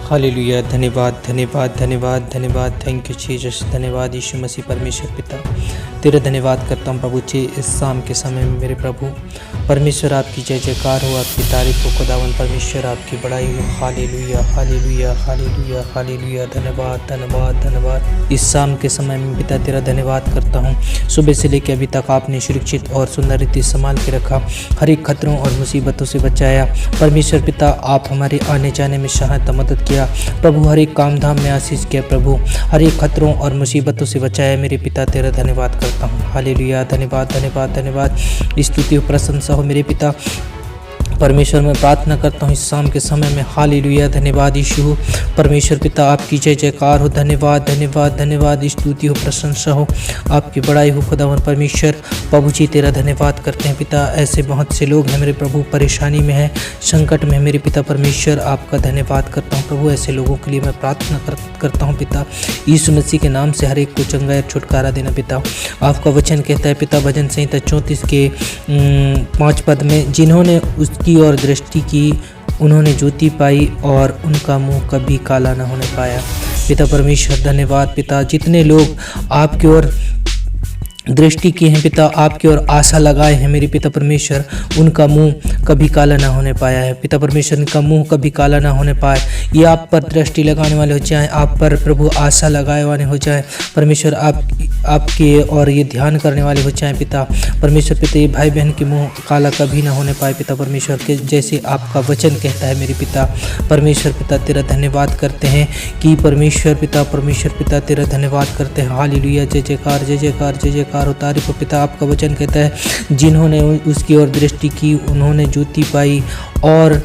Hallelujah. धन्यवाद धन्यवाद धन्यवाद धन्यवाद। Thank you Jesus. धन्यवाद यीशु मसीह परमेश्वर पिता, तेरा धन्यवाद करता हूँ प्रभु जी इस शाम के समय में मेरे प्रभु परमेश्वर आपकी जय जयकार हो, आपकी तारीफ हो खुदावन परमेश्वर, आपकी बड़ाई हो। Hallelujah hallelujah hallelujah hallelujah. धन्यवाद धन्यवाद धन्यवाद। इस शाम के समय में पिता तेरा धन्यवाद करता हूँ। सुबह से लेकर अभी तक आपने सुरक्षित और सुंदर रीति संभाल के रखा, हर एक खतरों और मुसीबतों से बचाया परमेश्वर पिता। आप हमारे आने जाने में सहायता मदद किया प्रभु, हर एक काम धाम में आशीष किया प्रभु, हर एक खतरों और मुसीबतों से बचाया मेरे पिता। तेरा धन्यवाद करता हूँ। हालेलुया। धन्यवाद धन्यवाद धन्यवाद। स्तुति और प्रशंसा हो मेरे पिता परमेश्वर। मैं प्रार्थना करता हूँ इस शाम के समय में। हालेलुया। धन्यवाद यीशु परमेश्वर पिता, आपकी जय जयकार हो। धन्यवाद धन्यवाद धन्यवाद। स्तुति हो प्रशंसा हो, आपकी बड़ाई हो खुदावन परमेश्वर। प्रभु जी तेरा धन्यवाद करते हैं पिता। ऐसे बहुत से लोग हैं मेरे प्रभु परेशानी में है, संकट में है मेरे पिता परमेश्वर। आपका धन्यवाद करता हूँ प्रभु। ऐसे लोगों के लिए मैं प्रार्थना करता हूँ पिता, यीशु मसीह के नाम से हर एक को चंगाई और छुटकारा देना पिता। आपका वचन कहता है पिता भजन संहिता 34 के 5 पद में, जिन्होंने उसकी और दृष्टि की उन्होंने ज्योति पाई और उनका मुंह कभी काला न होने पाया। पिता परमेश्वर धन्यवाद पिता। जितने लोग आपकी ओर दृष्टि की हैं पिता, आपकी ओर आशा लगाए हैं मेरे पिता परमेश्वर, उनका मुंह कभी काला ना होने पाया है पिता परमेश्वर। इनका मुंह कभी काला ना होने पाए। ये आप पर दृष्टि लगाने वाले हो जाएं, आप पर प्रभु आशा लगाए वाले हो जाएं परमेश्वर, आपके और ये ध्यान करने वाले हो जाएं पिता परमेश्वर। पिता ये भाई बहन के मुंह काला कभी ना होने पाए पिता परमेश्वर के, जैसे आपका वचन कहता है मेरे पिता परमेश्वर। पिता तेरा धन्यवाद करते हैं कि परमेश्वर पिता तेरा धन्यवाद करते हैं। हालेलुया। जय जयकार जय जयकार जय जयकार हो, तारीफ हो पिता। आपका वचन कहता है जिन्होंने उसकी ओर दृष्टि की उन्होंने ज्योति पाई और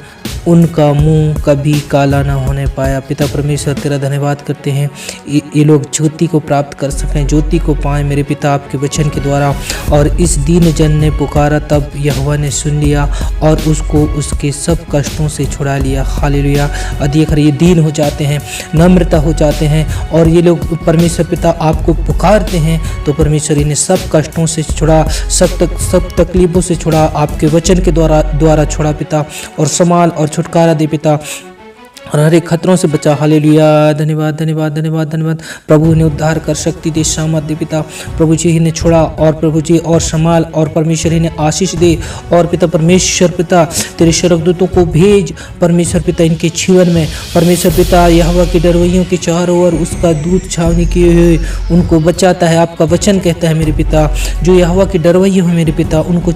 उनका मुंह कभी काला ना होने पाया। पिता परमेश्वर तेरा धन्यवाद करते हैं ये लोग ज्योति को प्राप्त कर सकें, ज्योति को पाएं मेरे पिता आपके वचन के द्वारा। और इस दीन जन ने पुकारा तब यहोवा ने सुन लिया और उसको उसके सब कष्टों से छुड़ा लिया। हालेलुया। अधिक ये दीन हो जाते हैं, नम्रता हो जाते हैं और ये लोग परमेश्वर पिता आपको पुकारते हैं तो परमेश्वर इन्हें सब कष्टों से छुड़ा, सब तकलीफों से छुड़ा, आपके वचन के द्वारा छुड़ा पिता, और संभाल और छुटकारा दे पिता, और हर एक खतरों से बचा। हालेलुया। धन्यवाद धन्यवाद धन्यवाद धन्यवाद। प्रभु ने उद्धार कर शक्ति दे, सामर्थ दे पिता प्रभु जी ने छोड़ा, और प्रभु जी और संभाल, और परमेश्वर ने आशीष दे। और पिता परमेश्वर पिता तेरे स्वर्गदूतों को भेज परमेश्वर पिता इनके जीवन में परमेश्वर पिता। यहोवा के डरवैयों के चारों ओर उसका दूत छावनी किए हुए उनको बचाता है। आपका वचन कहता है मेरे पिता जो यहोवा के डरवैये हो मेरे पिता उनके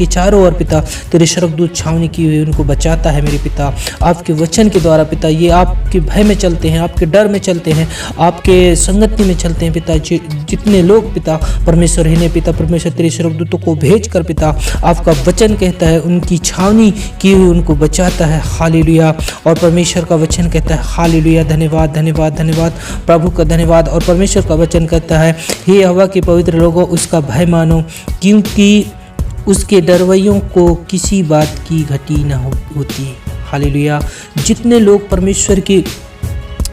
चारों ओर पिता तेरे स्वर्गदूत छावनी किए हुए उनको बचाता है मेरे पिता। आपके वचन के द्वारा पिता ये आपके भय में चलते हैं, आपके डर में चलते हैं, आपके संगति में चलते हैं पिता। जितने लोग पिता परमेश्वर इन्हें पिता परमेश्वर तेरे स्वर्गदूतों को भेज कर पिता आपका वचन कहता है उनकी छावनी की हुई उनको बचाता है। हालेलुया। और परमेश्वर का वचन कहता है हालेलुया। धन्यवाद धन्यवाद धन्यवाद प्रभु का धन्यवाद। और परमेश्वर का वचन कहता है हे यहोवा के पवित्र लोगों उसका भय मानो, क्योंकि उसके डरवैयों को किसी बात की घटी न होती। हालेलुया। जितने लोग परमेश्वर के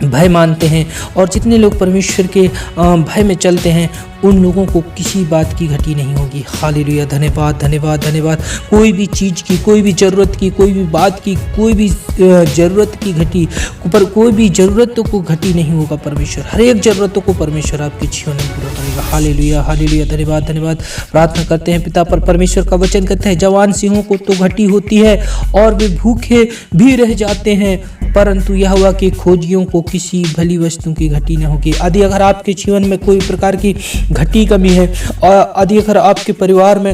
भय मानते हैं और जितने लोग परमेश्वर के भय में चलते हैं उन लोगों को किसी बात की घटी नहीं होगी। हालेलुया। धन्यवाद धन्यवाद धन्यवाद। कोई भी चीज़ की, कोई भी ज़रूरत की, कोई भी बात की, कोई भी ज़रूरत की घटी पर कोई भी ज़रूरतों को घटी नहीं होगा परमेश्वर। हर एक ज़रूरतों को परमेश्वर आपके जीवन में पूरा करेगा। Hallelujah hallelujah. धन्यवाद धन्यवाद। प्रार्थना करते हैं पिता पर परमेश्वर का वचन कहता है जवान सिंहों को तो घटी होती है और वे भूखे भी रह जाते हैं, परंतु यहोवा के खोजियों को किसी भली वस्तु की घटी न होगी। यदि अगर आपके जीवन में कोई प्रकार की घटी कमी है और यदि अगर आपके परिवार में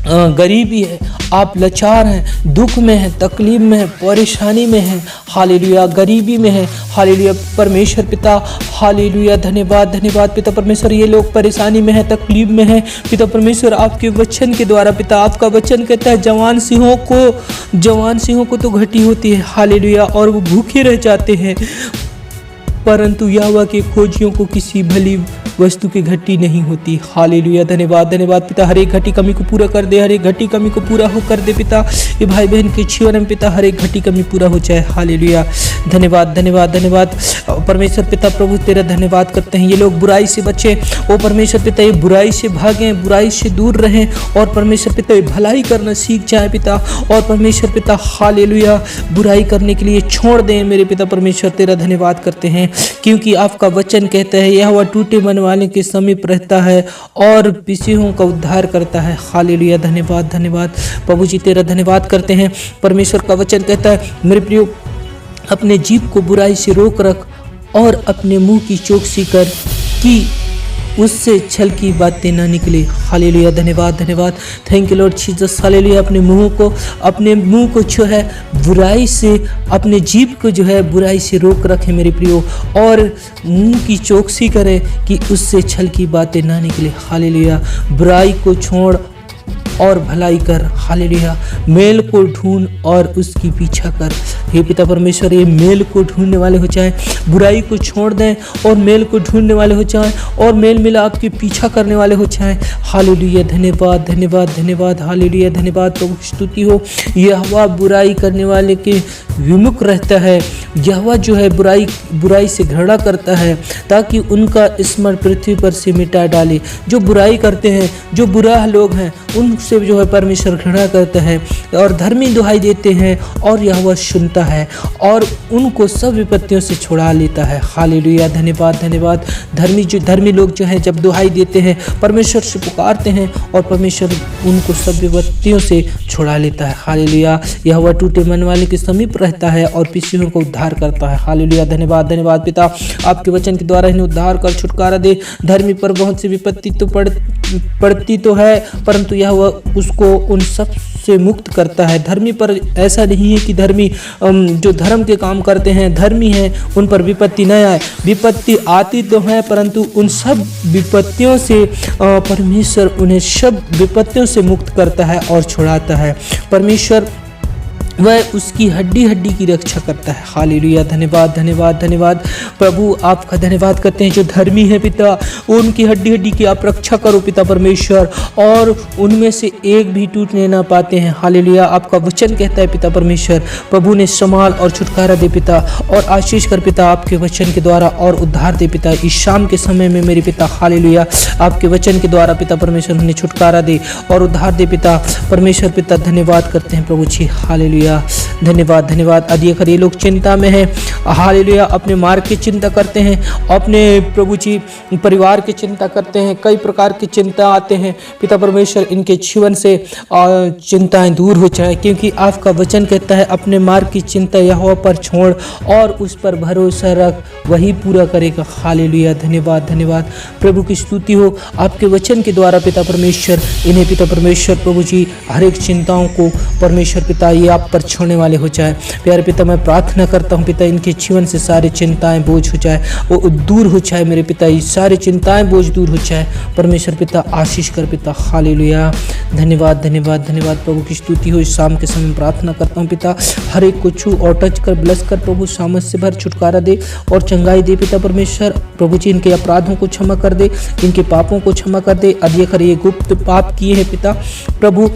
गरीबी है, आप लाचार हैं, दुख में हैं, तकलीफ में हैं, परेशानी में हैं, हालेलुया, गरीबी में हैं, हालेलुया परमेश्वर पिता, हालेलुया। धन्यवाद धन्यवाद पिता परमेश्वर। ये लोग परेशानी में हैं, तकलीफ में हैं पिता परमेश्वर आपके वचन के द्वारा पिता आपका वचन कहता है जवान सिंहों को तो घटी होती है। हालेलुया। और वो भूखे रह जाते हैं, परंतु यहोवा के खोजियों को किसी भली वस्तु की घटी नहीं होती। हालेलुया, धन्यवाद धन्यवाद पिता, हर एक घटी कमी को पूरा कर दे, हर एक घटी कमी को पूरा हो कर दे पिता। ये भाई बहन के जीवन में पिता हर एक घटी कमी पूरा हो जाए। हालेलुया, धन्यवाद धन्यवाद धन्यवाद परमेश्वर पिता प्रभु तेरा धन्यवाद करते हैं। ये लोग बुराई से बचे ओ परमेश्वर पिता, ये बुराई से भागें, बुराई से दूर रहें और परमेश्वर पिता ये भलाई करना सीख जाए पिता। और परमेश्वर पिता हालेलुया, बुराई करने के लिए छोड़ दें मेरे पिता परमेश्वर तेरा धन्यवाद करते हैं, क्योंकि आपका वचन कहता है यह वह टूटे मन वाले के समीप रहता है और पिछुओं का उद्धार करता है। हालेलुया, धन्यवाद धन्यवाद प्रभु जी तेरा धन्यवाद करते हैं। परमेश्वर का वचन कहता है मेरे प्रियो, अपने जीभ को बुराई से रोक रख और अपने मुंह की चौकसी कर कि उससे छल की बातें ना निकले। हालेलुया, धन्यवाद धन्यवाद, thank you Lord Jesus. Hallelujah, अपने मुंह को जो है बुराई से, अपने जीभ को जो है बुराई से रोक रखे मेरे प्रियो, और मुंह की चौकसी करें कि उससे छल की बातें ना निकले। हालेलुया, बुराई को छोड़ और भलाई कर। हालेलुया, मेल को ढूंढ और उसकी पीछा कर। हे पिता परमेश्वर, ये मेल को ढूंढने वाले हो जाए, बुराई को छोड़ दें और मेल को ढूंढने वाले हो जाएं और मेल मिलाप के पीछा करने वाले हो जाएं। हालेलुया, धन्यवाद धन्यवाद धन्यवाद, हालेलुया धन्यवाद प्रभु की स्तुति हो। यहोवा बुराई करने वाले के विमुख रहता है, यहोवा जो है बुराई से घृणा करता है ताकि उनका स्मरण पृथ्वी पर से मिटा डाले। जो बुराई करते हैं, जो बुरा लोग हैं, उनसे जो है परमेश्वर घृणा करता है और धर्मी दुहाई देते हैं और यहोवा सुनता है और उनको सब विपत्तियों से छुड़ा लेता है। हालेलुया, धन्यवाद धन्यवाद। धर्मी लोग जो हैं जब दुहाई देते हैं, परमेश्वर से पुकारते हैं और परमेश्वर उनको सब विपत्तियों से छुड़ा लेता है। हालेलुया, यहोवा टूटे मन वाले के समीप रहता है और पिछुओं को उद्धार करता है। हालेलुया, धन्यवाद धन्यवाद पिता, आपके वचन के द्वारा इन्हें उद्धार कर छुटकारा दे। धर्मी पर बहुत सी विपत्ति तो पड़ती तो है, परंतु यह उसको उन सब से मुक्त करता है। धर्मी पर ऐसा नहीं है कि धर्मी जो धर्म के काम करते हैं, धर्मी हैं, उन पर विपत्ति न आए। विपत्ति आती तो है, परंतु उन सब विपत्तियों से परमेश्वर उन्हें सब विपत्तियों से मुक्त करता है और छुड़ाता है। परमेश्वर वह उसकी हड्डी की रक्षा करता है। हालेलुया, धन्यवाद धन्यवाद धन्यवाद प्रभु, आपका धन्यवाद करते हैं। जो धर्मी है पिता, उनकी हड्डी की आप रक्षा करो पिता परमेश्वर, और उनमें से एक भी टूटने ना पाते हैं। हालेलुया, आपका वचन कहता है पिता परमेश्वर, प्रभु ने संभाल और छुटकारा दे पिता, और आशीष कर पिता आपके वचन के द्वारा, और उद्धार दे पिता इस शाम के समय में मेरे पिता। हालेलुया, आपके वचन के द्वारा पिता परमेश्वर उन्हें छुटकारा दे और उद्धार दे पिता परमेश्वर। पिता धन्यवाद करते हैं प्रभु जी। हालेलुया, धन्यवाद धन्यवाद। अधिक ये लोग चिंता में हैं, हालेलुया, अपने मार्ग की चिंता करते हैं, अपने प्रभु जी परिवार की चिंता करते हैं, कई प्रकार की चिंता आते हैं पिता परमेश्वर, इनके जीवन से चिंताएं दूर हो जाए, क्योंकि आपका वचन कहता है अपने मार्ग की चिंता यहोवा पर छोड़ और उस पर भरोसा रख, वही पूरा करेगा। हालेलुया, धन्यवाद धन्यवाद प्रभु की स्तुति हो। आपके वचन के द्वारा पिता परमेश्वर इन्हें पिता परमेश्वर प्रभु जी हर एक चिंताओं को परमेश्वर पिता ये आप पर छोड़ने वाले हो जाए। प्यारे पिता, मैं प्रार्थना करता हूँ पिता, इनके जीवन से सारी चिंताएं बोझ हो जाए, वो दूर हो जाए मेरे पिता, ये सारी चिंताएं बोझ दूर हो जाए परमेश्वर पिता। आशीष कर पिता। हालेलुया, धन्यवाद धन्यवाद धन्यवाद प्रभु की स्तुति हो। इस शाम के समय प्रार्थना करता हूँ पिता, हर एक को छू और टच कर, ब्लेस कर प्रभु, सामर्थ से भर, छुटकारा दे और चंगाई दे पिता परमेश्वर। प्रभु जी इनके अपराधों को क्षमा कर दे, इनके पापों को क्षमा कर दे। अधिक ये गुप्त पाप किए हैं पिता प्रभु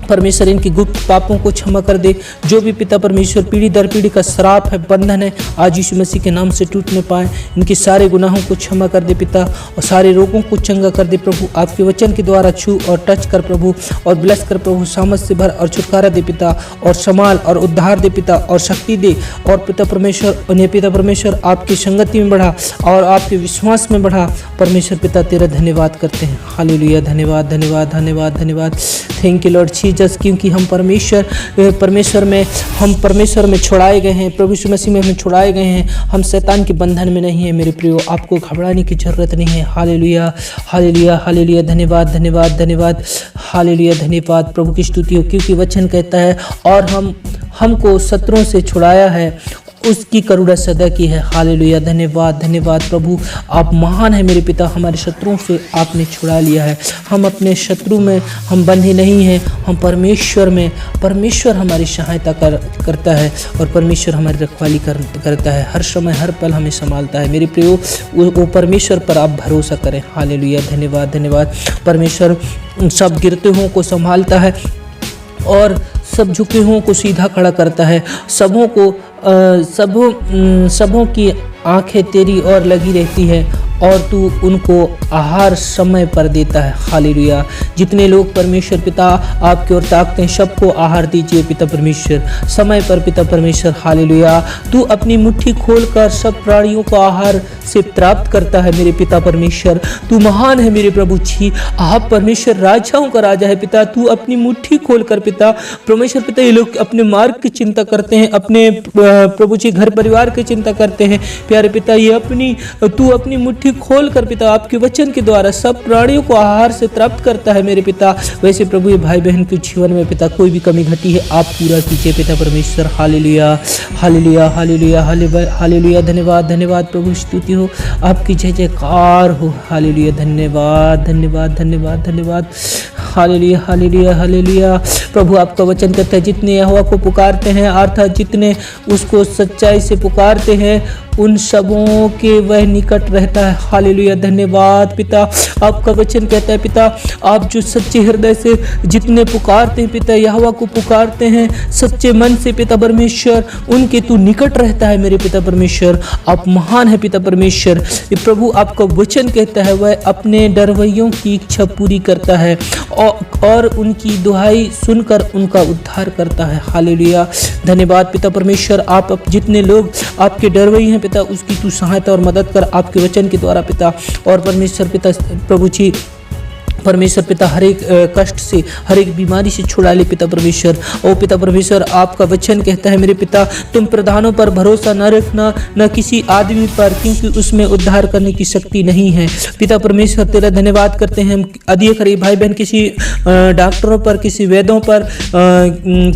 परमेश्वर, इनकी गुप्त पापों को क्षमा कर दे। जो भी पिता परमेश्वर पीढ़ी दर पीढ़ी का श्राप है, बंधन है, आज यीशु मसीह के नाम से टूटने पाए। इनके सारे गुनाहों को क्षमा कर दे पिता, और सारे रोगों को चंगा कर दे प्रभु। आपके वचन के द्वारा छू और टच कर प्रभु, और ब्लेस कर प्रभु, सामर्थ से भर और छुटकारा दे पिता, और संभाल और उद्धार दे पिता, और शक्ति दे। और पिता परमेश्वर उन्हें पिता परमेश्वर आपकी संगति में बढ़ा और आपके विश्वास में बढ़ा परमेश्वर पिता। तेरा धन्यवाद करते हैं। हालेलुया, धन्यवाद धन्यवाद धन्यवाद धन्यवाद। थैंक यू लॉर्ड जीसस, क्योंकि हम परमेश्वर में छुड़ाए गए हैं, प्रभु यीशु मसीह में हम छुड़ाए गए हैं। हम शैतान के बंधन में नहीं है मेरे प्रियो, आपको घबराने की जरूरत नहीं है। हालेलुया हालेलुया हालेलुया, धन्यवाद धन्यवाद धन्यवाद। हालेलुया, धन्यवाद प्रभु की स्तुति हो, क्योंकि वचन कहता है और हमको शत्रुओं से छुड़ाया है, उसकी करुणा सदा की है। हालेलुया, धन्यवाद धन्यवाद प्रभु, आप महान है मेरे पिता। हमारे शत्रुओं से आपने छुड़ा लिया है। हम अपने शत्रु में हम बंधे नहीं हैं, हम परमेश्वर में, परमेश्वर हमारी सहायता करता है और परमेश्वर हमारी रखवाली करता है। हर समय हर पल हमें संभालता है। मेरे प्रियो, वो परमेश्वर पर आप भरोसा करें। हालेलुया, धन्यवाद धन्यवाद। परमेश्वर सब गिरते हुओं को संभालता है और सब झुके हुओं को सीधा खड़ा करता है। सबों की आंखें तेरी ओर लगी रहती है और तू उनको आहार समय पर देता है। हालेलुया, जितने लोग परमेश्वर पिता आपकी ओर ताकते हैं, सबको आहार दीजिए पिता परमेश्वर, समय पर पिता परमेश्वर। हालेलुया, तू अपनी मुट्ठी खोलकर सब प्राणियों को आहार से प्राप्त करता है मेरे पिता परमेश्वर। तू महान है मेरे प्रभु जी, आप परमेश्वर राजाओं का राजा है पिता। तू अपनी मुट्ठी खोलकर पिता परमेश्वर पिता, ये लोग अपने मार्ग की चिंता करते हैं, अपने प्रभु जी घर परिवार की चिंता करते हैं प्यारे पिता। ये तू अपनी मुट्ठी खोल कर पिता आपके वचन के द्वारा सब प्राणियों को आहार से प्राप्त करता है मेरे पिता। वैसे प्रभु, ये भाई बहन के जीवन में पिता कोई भी कमी घटी है आप पूरा कीजिए पिता परमेश्वर। हालेलुया हालेलुया हालेलुया हालेलुया, धन्यवाद धन्यवाद प्रभु, स्तुति हो आपकी, जय जयकार हो। हालेलुया, धन्यवाद धन्यवाद धन्यवाद धन्यवाद। Hallelujah hallelujah hallelujah. प्रभु आपका वचन कहता है, जितने यहोवा को पुकारते हैं अर्थात जितने उसको सच्चाई से पुकारते हैं उन सबों के वह निकट रहता है। हालेलुया, धन्यवाद पिता। आपका वचन कहता है पिता, आप जो सच्चे हृदय से जितने पुकारते हैं पिता, यहोवा को पुकारते हैं सच्चे मन से पिता परमेश्वर, उनके तू निकट रहता है मेरे पिता परमेश्वर। आप महान है पिता परमेश्वर। प्रभु आपका वचन कहता है वह अपने डरवैयों की इच्छा पूरी करता है और उनकी दुहाई सुनकर उनका उद्धार करता है। हालेलुया, धन्यवाद पिता परमेश्वर। आप जितने लोग आपके डरवई हैं पिता, उसकी तू सहायता और मदद कर आपके वचन के द्वारा पिता। और परमेश्वर पिता प्रभु जी, परमेश्वर पिता हर एक कष्ट से, हर एक बीमारी से छुड़ा ले पिता परमेश्वर। ओ पिता परमेश्वर, आपका वचन कहता है मेरे पिता, तुम प्रधानों पर भरोसा न रखना, न किसी आदमी पर, क्योंकि उसमें उद्धार करने की शक्ति नहीं है। पिता परमेश्वर तेरा धन्यवाद करते हैं। हम अधिक भाई बहन किसी डॉक्टरों पर, किसी वैद्यों पर,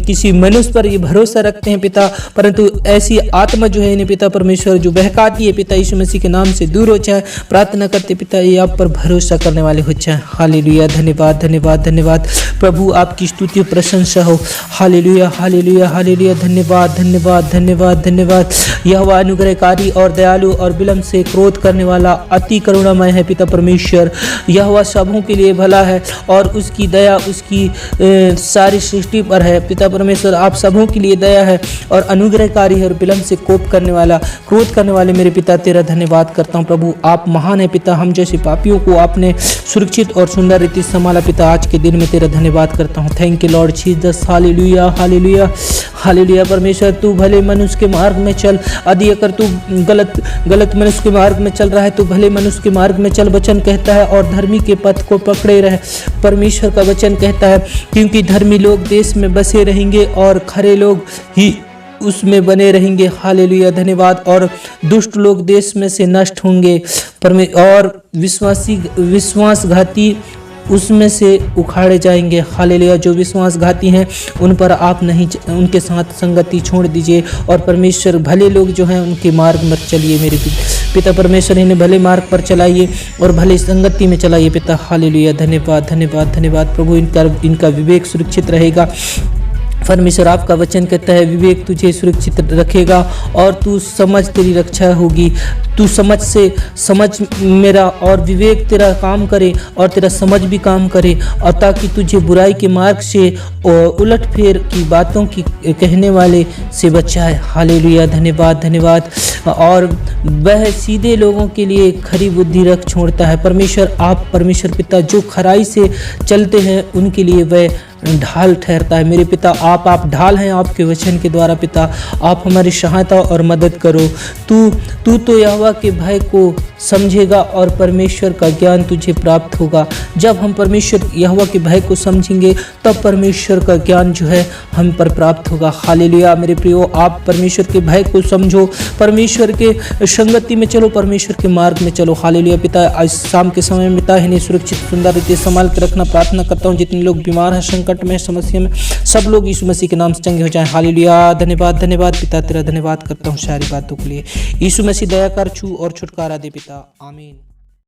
किसी मनुष्य पर ये भरोसा रखते हैं पिता, परंतु ऐसी आत्मा जो है इन्हें पिता परमेश्वर जो बहकाती है पिता, यीशु मसीह के नाम से दूर हो जाए। प्रार्थना करते पिता, ये आप पर भरोसा करने वाले हो जाए। हालेलुया, धन्यवाद धन्यवाद धन्यवाद प्रभु, आपकी स्तुति प्रशंसा हो। हालेलुया हालेलुया हालेलुया, धन्यवाद धन्यवाद धन्यवाद धन्यवाद। यहोवा अनुग्रहकारी और दयालु और विलंब से क्रोध करने वाला अति करुणामय है पिता परमेश्वर। यहोवा सबों के लिए भला है और उसकी दया उसकी सारी सृष्टि पर है पिता परमेश्वर। आप सबों के लिए दया है और अनुग्रहकारी है और विलंब से कोप करने वाला, क्रोध करने वाले मेरे पिता तेरा धन्यवाद करता हूँ प्रभु। आप महान है पिता। हम जैसे पापियों को आपने सुरक्षित और सुंदर रीति संभाला पिता। आज के दिन में तेरा धन्यवाद करता हूँ। Thank you Lord Jesus. Hallelujah hallelujah hallelujah. परमेश्वर तू भले मनुष्य के मार्ग में चल, यदि अगर तू गलत मनुष्य के मार्ग में चल रहा है तो भले मनुष्य के मार्ग में चल, वचन कहता है, और धर्मी के पथ को पकड़े रहे। परमेश्वर का वचन कहता है, क्योंकि धर्मी लोग देश में बसे रहेंगे और खरे लोग ही उसमें बने रहेंगे। हालेलुया, धन्यवाद। और दुष्ट लोग देश में से नष्ट होंगे और विश्वासघाती उसमें से उखाड़े जाएंगे। हालेलुया, जो विश्वासघाती हैं उन पर आप नहीं, उनके साथ संगति छोड़ दीजिए और परमेश्वर भले लोग जो हैं उनके मार्ग में चलिए मेरे पिता परमेश्वर। इन्हें भले मार्ग पर चलाइए और भले संगति में चलाइए पिता। हालेलुया, धन्यवाद धन्यवाद धन्यवाद प्रभु। इनका विवेक सुरक्षित रहेगा। परमेश्वर आपका वचन कहता है, विवेक तुझे सुरक्षित रखेगा और तू समझ तेरी रक्षा होगी। तू समझ मेरा और विवेक तेरा काम करे और तेरा समझ भी काम करे, और ताकि तुझे बुराई के मार्ग से और उलट फेर की बातों की कहने वाले से बचाए। हालेलुया, धन्यवाद धन्यवाद। और वह सीधे लोगों के लिए खरी बुद्धि रख छोड़ता है। परमेश्वर आप परमेश्वर पिता जो खराई से चलते हैं उनके लिए वह ढाल ठहरता है मेरे पिता। आप ढाल हैं आपके वचन के द्वारा पिता। आप हमारी सहायता और मदद करो। तू तो यहोवा के भय को समझेगा और परमेश्वर का ज्ञान तुझे प्राप्त होगा। जब हम परमेश्वर यहोवा के भय को समझेंगे तब परमेश्वर का ज्ञान जो है हम पर प्राप्त होगा। हालेलुया मेरे प्रियो, आप परमेश्वर के भय को समझो, परमेश्वर के संगति में चलो, परमेश्वर के मार्ग में चलो। हालेलुया पिता, आज शाम के समय में पिता इन्हें सुरक्षित सुंदर रीति संभाल के रखना प्रार्थना करता हूँ। जितने लोग बीमार हैं, संकट संकट में, समस्या में सब लोग यीशु मसीह के नाम से चंगे हो जाएं। हालेलुया। धन्यवाद धन्यवाद पिता, तेरा धन्यवाद करता हूँ सारी बातों के लिए। यीशु मसीह दया कर, छू और छुटकारा दे पिता। आमीन।